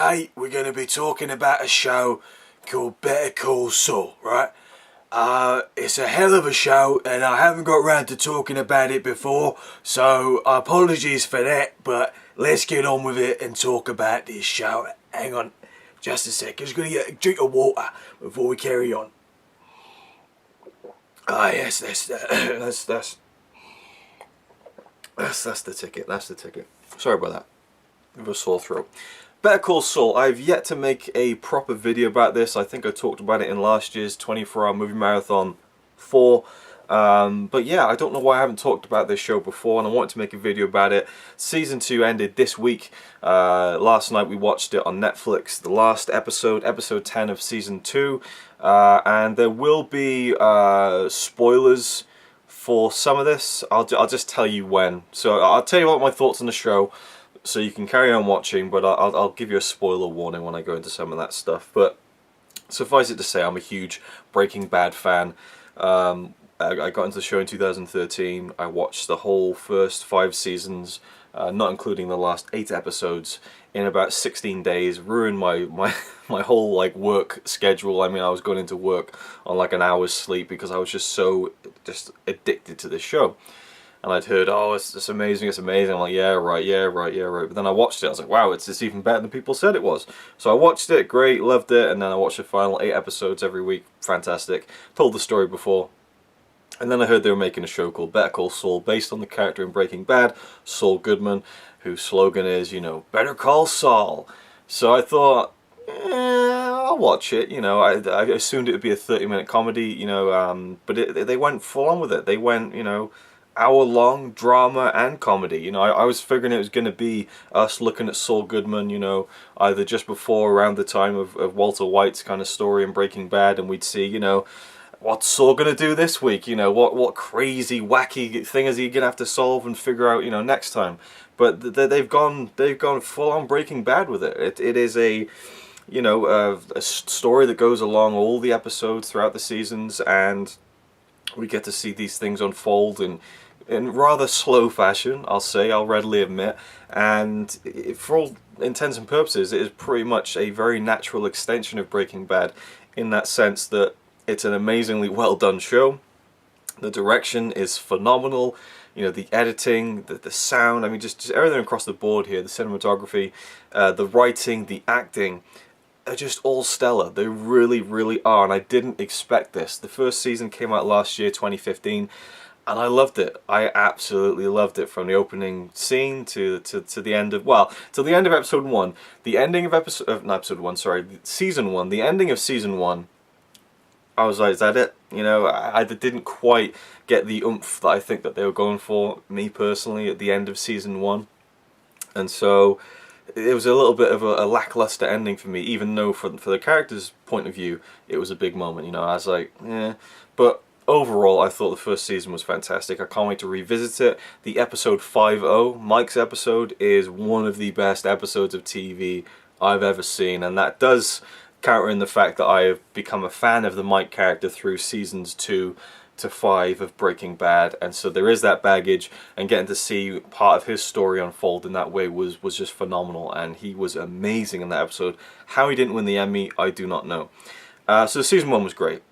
today we're going to be talking about a show called Better Call Saul, right? It's a hell of a show, and I haven't got round to talking about it before, so apologies for that, but let's get on with it and talk about this show. Hang on just a second, just going to get a drink of water before we carry on. Ah, yes, that's the ticket, that's the ticket. Sorry about that. I have a sore throat. Better Call Saul. I've yet to make a proper video about this. I think I talked about it in last year's 24-hour movie marathon 4. But yeah, I don't know why I haven't talked about this show before, and I wanted to make a video about it. Season 2 ended this week. Last night we watched it on Netflix. The last episode, episode 10 of Season 2. And there will be spoilers for some of this. I'll just tell you when. So I'll tell you what my thoughts on the show, so you can carry on watching, but I'll give you a spoiler warning when I go into some of that stuff. But suffice it to say, I'm a huge Breaking Bad fan. I got into the show in 2013. I watched the whole first 5 seasons, not including the last 8 episodes, in about 16 days. Ruined my whole like work schedule. I mean, I was going into work on like an hour's sleep because I was just addicted to this show. And I'd heard, oh, it's amazing, it's amazing. I'm like, yeah, right. But then I watched it, I was like, wow, it's even better than people said it was. So I watched it, great, loved it, and then I watched the final 8 episodes every week, fantastic. Told the story before. And then I heard they were making a show called Better Call Saul, based on the character in Breaking Bad, Saul Goodman, whose slogan is, you know, Better Call Saul. So I thought, I'll watch it, you know. I assumed it would be a 30-minute comedy, you know, but they went full on with it. They went, you know, hour-long drama and comedy. You know, I was figuring it was going to be us looking at Saul Goodman, you know, either just before, around the time of Walter White's kind of story in Breaking Bad, and we'd see, you know, what's Saul going to do this week? You know, what crazy, wacky thing is he going to have to solve and figure out, you know, next time? But they've gone full-on Breaking Bad with it. It is a, you know, a story that goes along all the episodes throughout the seasons, and we get to see these things unfold in rather slow fashion, I'll readily admit, and for all intents and purposes it is pretty much a very natural extension of Breaking Bad, in that sense that it's an amazingly well done show. The direction is phenomenal, you know, the editing, the sound, I mean just everything across the board here, the cinematography, the writing, the acting, are just all stellar. They really, really are, and I didn't expect this. The first season came out last year, 2015, and I loved it. I absolutely loved it, from the opening scene to the end of, well, till the end of episode 1. The ending of season 1. The ending of season 1, I was like, is that it? You know, I didn't quite get the oomph that I think that they were going for, me personally, at the end of season 1. And so it was a little bit of a lackluster ending for me, even though for the character's point of view, it was a big moment. You know, I was like, eh. But overall, I thought the first season was fantastic. I can't wait to revisit it. The episode 50, Mike's episode, is one of the best episodes of TV I've ever seen, and that does counter in the fact that I have become a fan of the Mike character through seasons 2 to 5 of Breaking Bad, and so there is that baggage, and getting to see part of his story unfold in that way was just phenomenal, and he was amazing in that episode. How he didn't win the Emmy, I do not know. So season 1 was great.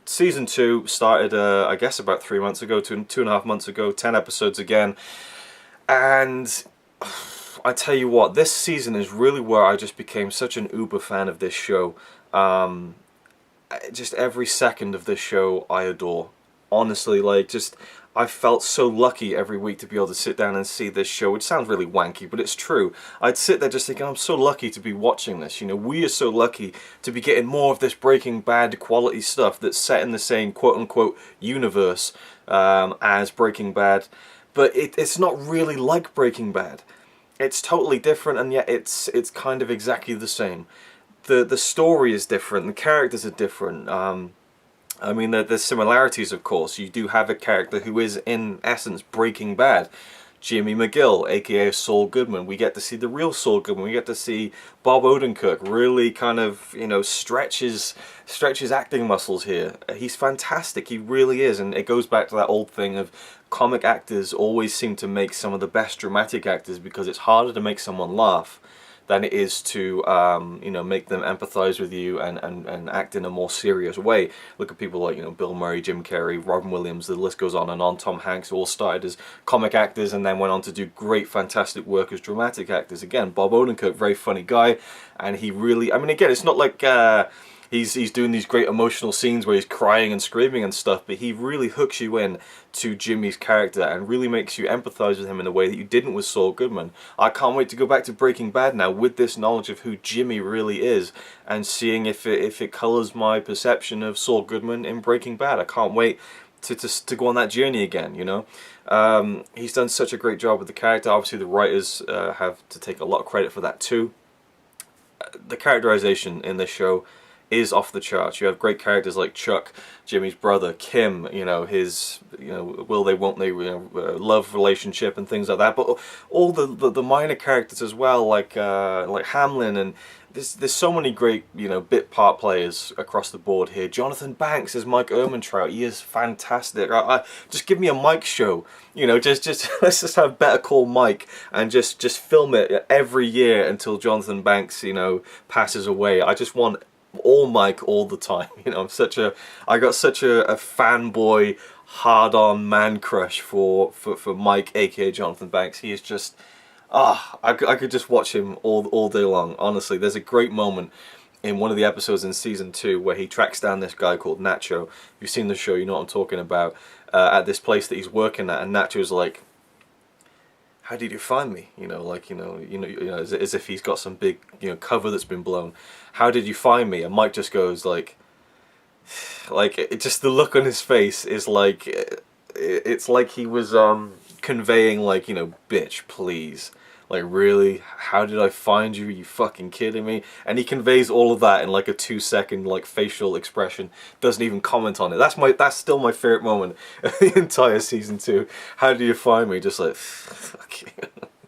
Season 2 started, I guess about 3 months ago, 2.5 months ago, 10 episodes again, and I tell you what, this season is really where I just became such an uber fan of this show. Just every second of this show I adore. Honestly, like, just, I felt so lucky every week to be able to sit down and see this show, which sounds really wanky, but it's true. I'd sit there just thinking, I'm so lucky to be watching this, you know, we are so lucky to be getting more of this Breaking Bad quality stuff that's set in the same quote-unquote universe as Breaking Bad, but it's not really like Breaking Bad. It's totally different, and yet it's kind of exactly the same. The story is different, the characters are different. I mean, there's similarities, of course. You do have a character who is, in essence, Breaking Bad. Jimmy McGill, aka Saul Goodman. We get to see the real Saul Goodman. We get to see Bob Odenkirk really kind of, you know, stretch his acting muscles here. He's fantastic. He really is. And it goes back to that old thing of comic actors always seem to make some of the best dramatic actors because it's harder to make someone laugh than it is to you know, make them empathize with you and act in a more serious way. Look at people like, you know, Bill Murray, Jim Carrey, Robin Williams, the list goes on and on. Tom Hanks all started as comic actors and then went on to do great, fantastic work as dramatic actors. Again, Bob Odenkirk, very funny guy, and he really, I mean, again, it's not like he's doing these great emotional scenes where he's crying and screaming and stuff, but he really hooks you in to Jimmy's character and really makes you empathize with him in a way that you didn't with Saul Goodman. I can't wait to go back to Breaking Bad now with this knowledge of who Jimmy really is and seeing if it colors my perception of Saul Goodman in Breaking Bad. I can't wait to go on that journey again, you know. He's done such a great job with the character. Obviously the writers have to take a lot of credit for that too. The characterization in this show is off the charts. You have great characters like Chuck, Jimmy's brother, Kim, you know, his, you know, will they, won't they, you know, love relationship and things like that. But all the minor characters as well, like Hamlin, and there's so many great, you know, bit part players across the board here. Jonathan Banks as Mike Ehrmantraut. He is fantastic. Just give me a Mike show, you know. Just let's just have Better Call Mike and just film it every year until Jonathan Banks, you know, passes away. I just want all Mike all the time, you know. I got such a fanboy, hard-on man crush for Mike, aka Jonathan Banks. He is just, I could just watch him all day long. Honestly, there's a great moment in one of the episodes in season 2 where he tracks down this guy called Nacho. If you've seen the show, you know what I'm talking about. At this place that he's working at, and Nacho's like, how did you find me? You know, like, you know, as if he's got some big, you know, cover that's been blown. How did you find me? And Mike just goes like just the look on his face is like, it's like he was conveying like, you know, bitch, please. Like, really? How did I find you? Are you fucking kidding me? And he conveys all of that in like a 2-second like facial expression. Doesn't even comment on it. That's still my favorite moment of the entire season 2. How do you find me? Just like, fuck you.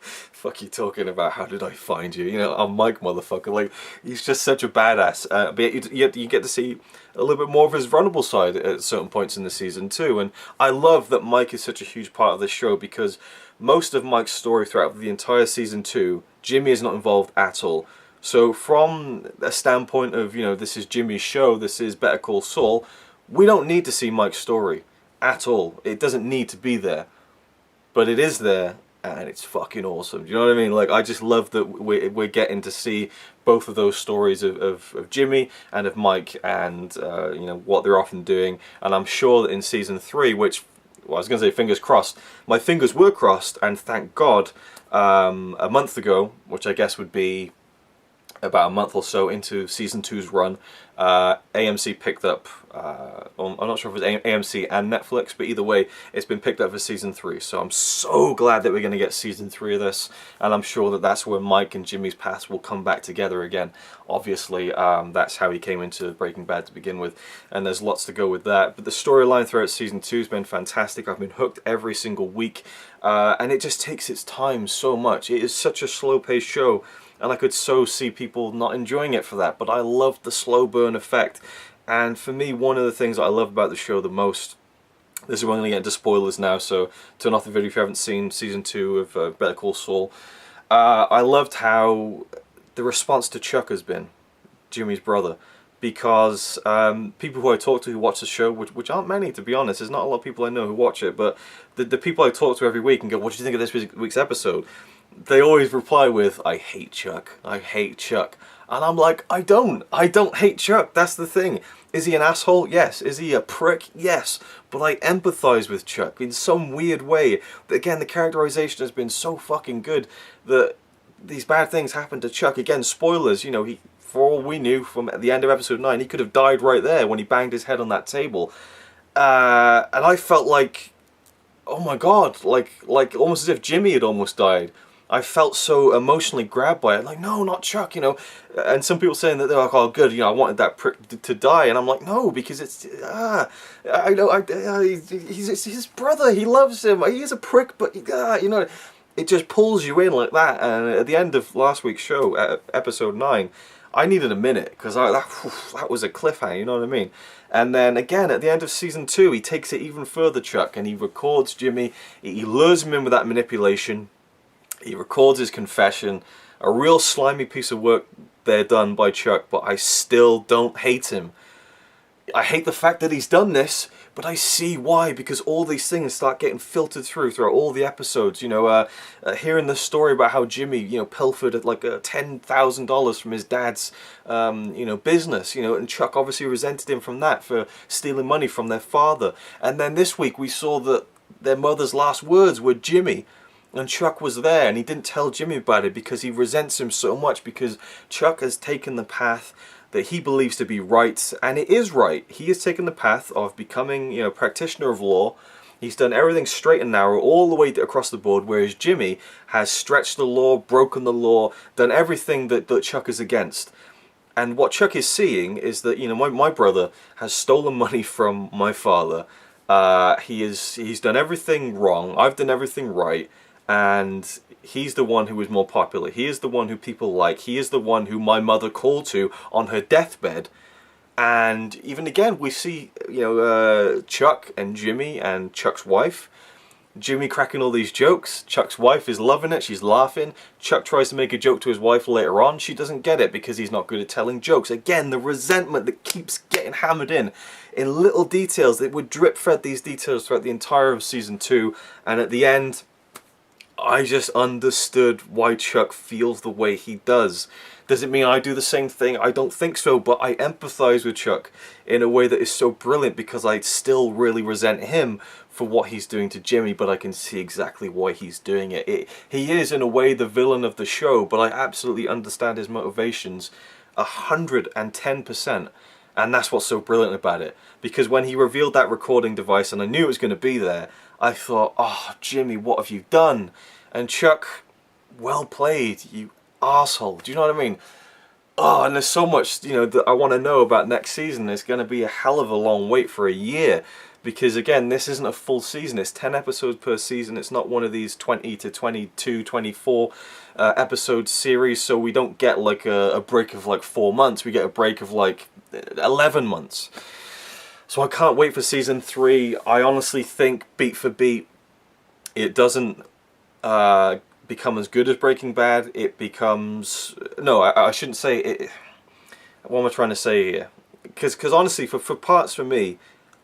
Fuck you talking about, how did I find you? You know, I'm Mike, motherfucker. Like, he's just such a badass. But you get to see a little bit more of his vulnerable side at certain points in the season too. And I love that Mike is such a huge part of this show, because most of Mike's story throughout the entire season 2, Jimmy is not involved at all. So from a standpoint of, you know, this is Jimmy's show, this is Better Call Saul, we don't need to see Mike's story at all. It doesn't need to be there. But it is there, and it's fucking awesome. Do you know what I mean? Like, I just love that we're getting to see both of those stories of Jimmy and of Mike, and you know, what they're often doing. And I'm sure that in season 3, which, well, I was going to say fingers crossed, my fingers were crossed, and thank God, a month ago, which I guess would be about a month or so into season 2's run, AMC picked up, I'm not sure if it was AMC and Netflix, but either way, it's been picked up for season 3. So I'm so glad that we're going to get season 3 of this, and I'm sure that that's where Mike and Jimmy's paths will come back together again. Obviously, that's how he came into Breaking Bad to begin with, and there's lots to go with that. But the storyline throughout season 2 has been fantastic. I've been hooked every single week, and it just takes its time so much. It is such a slow-paced show, and I could so see people not enjoying it for that, but I love the slow burn effect. And for me, one of the things that I love about the show the most, this is when I'm going to get into spoilers now, so turn off the video if you haven't seen season 2 of Better Call Saul. I loved how the response to Chuck has been, Jimmy's brother, because people who I talk to who watch the show, which aren't many to be honest, there's not a lot of people I know who watch it, but the people I talk to every week and go, what do you think of this week's episode? They always reply with, I hate Chuck, I hate Chuck. And I'm like, I don't hate Chuck, that's the thing. Is he an asshole? Yes. Is he a prick? Yes. But I empathize with Chuck in some weird way. Again, the characterization has been so fucking good that these bad things happen to Chuck. Again, spoilers, you know, he, for all we knew from the end of episode 9, he could have died right there when he banged his head on that table. And I felt like, oh my god, like almost as if Jimmy had almost died. I felt so emotionally grabbed by it, like, no, not Chuck, you know. And some people saying that they're like, oh, good, you know, I wanted that prick to die, and I'm like, no, because it's, I know, he's his brother, he loves him, he is a prick, but, you know, it just pulls you in like that. And at the end of last week's show, episode 9, I needed a minute, because that was a cliffhanger, you know what I mean? And then again, at the end of season 2, he takes it even further, Chuck, and he records Jimmy, he lures him in with that manipulation. He records his confession. A real slimy piece of work there done by Chuck, but I still don't hate him. I hate the fact that he's done this, but I see why, because all these things start getting filtered throughout all the episodes. You know, hearing the story about how Jimmy, you know, pilfered at like $10,000 from his dad's, you know, business. You know, and Chuck obviously resented him from that for stealing money from their father. And then this week we saw that their mother's last words were Jimmy. And Chuck was there, and he didn't tell Jimmy about it because he resents him so much, because Chuck has taken the path that he believes to be right, and it is right. He has taken the path of becoming, you know, practitioner of law. He's done everything straight and narrow all the way across the board, whereas Jimmy has stretched the law, broken the law, done everything that Chuck is against. And what Chuck is seeing is that, you know, my brother has stolen money from my father. He's done everything wrong. I've done everything right. And he's the one who is more popular. He is the one who people like. He is the one who my mother called to on her deathbed. And even again, we see, you know, Chuck and Jimmy and Chuck's wife. Jimmy cracking all these jokes. Chuck's wife is loving it. She's laughing. Chuck tries to make a joke to his wife later on. She doesn't get it because he's not good at telling jokes. Again, the resentment that keeps getting hammered in little details. They would drip fed these details throughout the entire of season 2. And at the end, I just understood why Chuck feels the way he does. Does it mean I do the same thing? I don't think so, but I empathize with Chuck in a way that is so brilliant, because I still really resent him for what he's doing to Jimmy, but I can see exactly why he's doing it. He is, in a way, the villain of the show, but I absolutely understand his motivations 110%. And that's what's so brilliant about it. Because when he revealed that recording device, and I knew it was going to be there, I thought, oh, Jimmy, what have you done? And Chuck, well played, you arsehole. Do you know what I mean? Oh, and there's so much, you know, that I want to know about next season. It's going to be a hell of a long wait for a year. Because, again, this isn't a full season. It's 10 episodes per season. It's not one of these 20 to 22, 24 episode series. So we don't get, like, a break of, like, 4 months. We get a break of, like, 11 months. So I can't wait for season 3. I honestly think, beat for beat, it doesn't become as good as Breaking Bad. It becomes... No, I shouldn't say it. What am I trying to say here? Because honestly, for parts for me,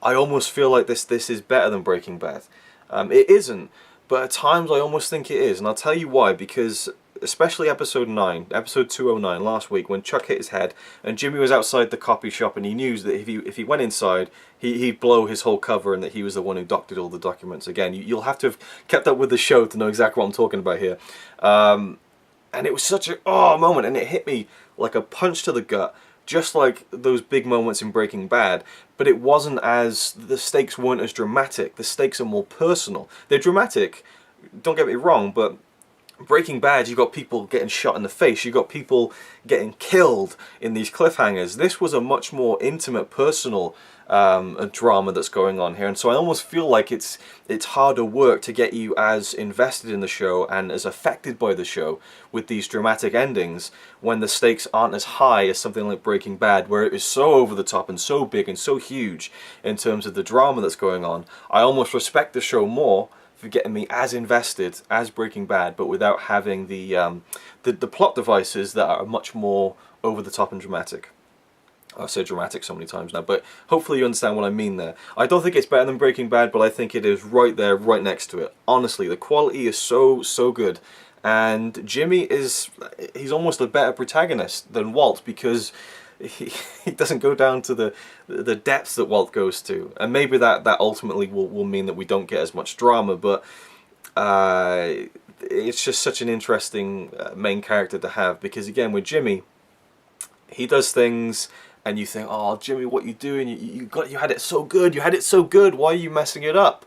I almost feel like this is better than Breaking Bad. It isn't, but at times I almost think it is. And I'll tell you why. Because especially episode 9, episode 209 last week, when Chuck hit his head and Jimmy was outside the copy shop, and he knew that if he went inside, he'd blow his whole cover, and that he was the one who doctored all the documents. Again, you'll have to have kept up with the show to know exactly what I'm talking about here. And it was such a moment, and it hit me like a punch to the gut, just like those big moments in Breaking Bad. But it wasn't as, the stakes weren't as dramatic. The stakes are more personal. They're dramatic, don't get me wrong, but Breaking Bad, you got people getting shot in the face, you got people getting killed in these cliffhangers. This was a much more intimate, personal drama that's going on here, and so I almost feel like it's harder work to get you as invested in the show and as affected by the show with these dramatic endings, when the stakes aren't as high as something like Breaking Bad, where it is so over the top and so big and so huge in terms of the drama that's going on. I almost respect the show more for getting me as invested as Breaking Bad, but without having the plot devices that are much more over the top and dramatic. I've said dramatic so many times now, but hopefully you understand what I mean there. I don't think it's better than Breaking Bad, but I think it is right there, right next to it. Honestly, the quality is so good. And Jimmy he's almost a better protagonist than Walt, because he doesn't go down to the depths that Walt goes to. And maybe that ultimately will mean that we don't get as much drama, but it's just such an interesting main character to have. Because again, with Jimmy, he does things and you think, oh, Jimmy, what you doing? You had it so good. You had it so good. Why are you messing it up?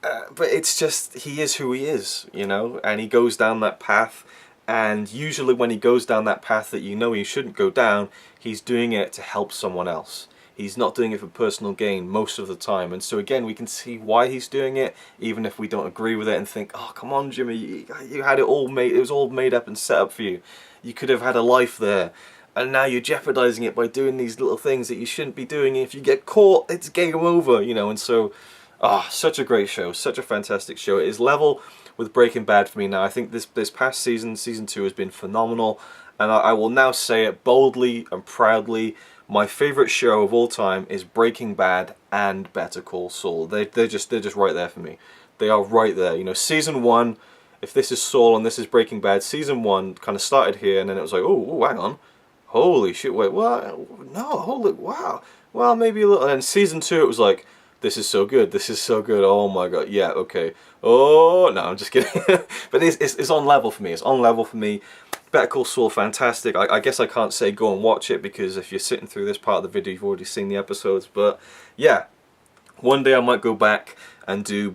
But it's just, he is who he is, you know, and he goes down that path. And usually when he goes down that path that you know he shouldn't go down, he's doing it to help someone else. He's not doing it for personal gain most of the time. And so again, we can see why he's doing it, even if we don't agree with it and think, oh, come on, Jimmy, you had it all made, it was all made up and set up for you. You could have had a life there. And now you're jeopardizing it by doing these little things that you shouldn't be doing. If you get caught, it's game over, you know. And so, such a great show, such a fantastic show. It is level with Breaking Bad for me now. I think this past season, season 2, has been phenomenal, and I will now say it boldly and proudly. My favorite show of all time is Breaking Bad and Better Call Saul. They're just right there for me. They are right there. You know, season 1, if this is Saul and this is Breaking Bad, season 1 kind of started here, and then it was like, oh, hang on, holy shit, wait, what? No, holy, wow. Well, maybe a little. And then season 2, it was like, this is so good. This is so good. Oh my god. Yeah. Okay. Oh no, I'm just kidding. But it's on level for me. It's on level for me. Better Call Saul, fantastic. I guess I can't say go and watch it, because if you're sitting through this part of the video, you've already seen the episodes. But yeah, one day I might go back and do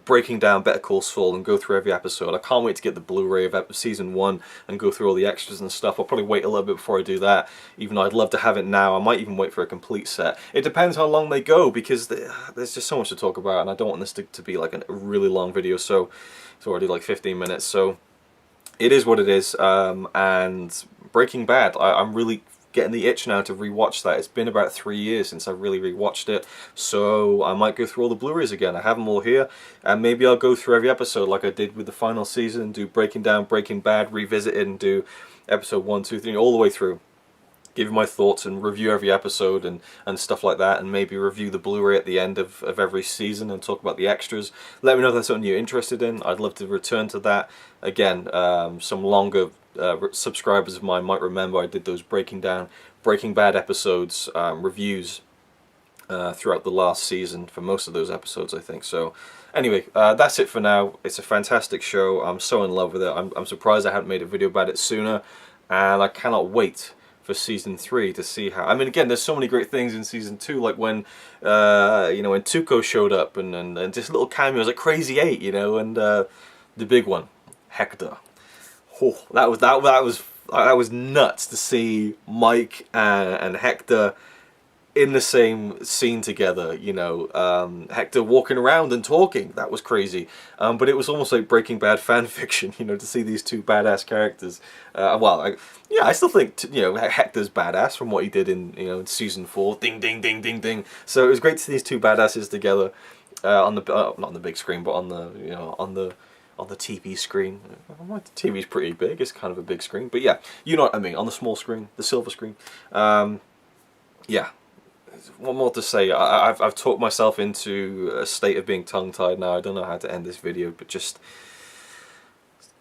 breaking down Better Call Saul and go through every episode. I can't wait to get the Blu-ray of season 1 and go through all the extras and stuff. I'll probably wait a little bit before I do that, even though I'd love to have it now. I might even wait for a complete set. It depends how long they go, because there's just so much to talk about, and I don't want this to be like a really long video, so it's already like 15 minutes, so it is what it is. And Breaking Bad, I'm really getting the itch now to rewatch that. It's been about 3 years since I really rewatched it, so I might go through all the Blu-rays again. I have them all here, and maybe I'll go through every episode like I did with the final season, do breaking down Breaking Bad, revisit it, and do episode 1, 2, 3, all the way through. Give you my thoughts and review every episode and stuff like that, and maybe review the Blu-ray at the end of every season and talk about the extras. Let me know if that's something you're interested in. I'd love to return to that. Again, some longer subscribers of mine might remember I did those breaking down Breaking Bad episodes, reviews throughout the last season for most of those episodes, I think. So anyway, that's it for now. It's a fantastic show. I'm so in love with it. I'm surprised I hadn't made a video about it sooner, and I cannot wait for season 3 to see how. I mean, again, there's so many great things in season 2, like when you know, when Tuco showed up, and just little cameos like Crazy 8, you know, and the big one, Hector. Oh, that was nuts to see Mike and Hector in the same scene together, you know, Hector walking around and talking. That was crazy. But it was almost like Breaking Bad fan fiction, you know, to see these two badass characters. Well, yeah, I still think, you know, Hector's badass from what he did in, you know, in season 4. Ding, ding, ding, ding, ding. So it was great to see these two badasses together on the not on the big screen, but on the, you know, on the TV screen. The TV's pretty big. It's kind of a big screen, but yeah, you know what I mean. On the small screen, the silver screen. Yeah. What more to say? I've talked myself into a state of being tongue-tied now. I don't know how to end this video, but just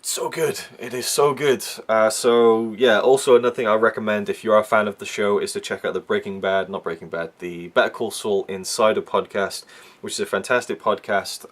so good. It is so good. So yeah, also another thing I recommend if you are a fan of the show is to check out the the Better Call Saul Insider podcast, which is a fantastic podcast.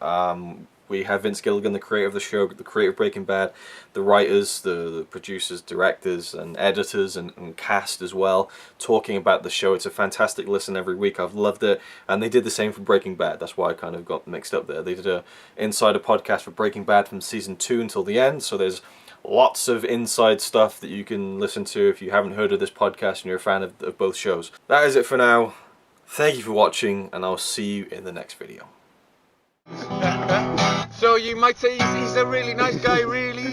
We have Vince Gilligan, the creator of the show, the creator of Breaking Bad, the writers, the producers, directors, and editors, and cast as well, talking about the show. It's a fantastic listen every week. I've loved it. And they did the same for Breaking Bad. That's why I kind of got mixed up there. They did a insider podcast for Breaking Bad from season 2 until the end. So there's lots of inside stuff that you can listen to if you haven't heard of this podcast and you're a fan of both shows. That is it for now. Thank you for watching, and I'll see you in the next video. So you might say he's a really nice guy, really,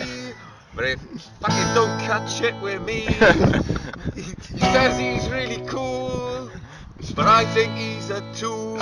but if fucking don't cut shit with me. He says he's really cool, but I think he's a tool.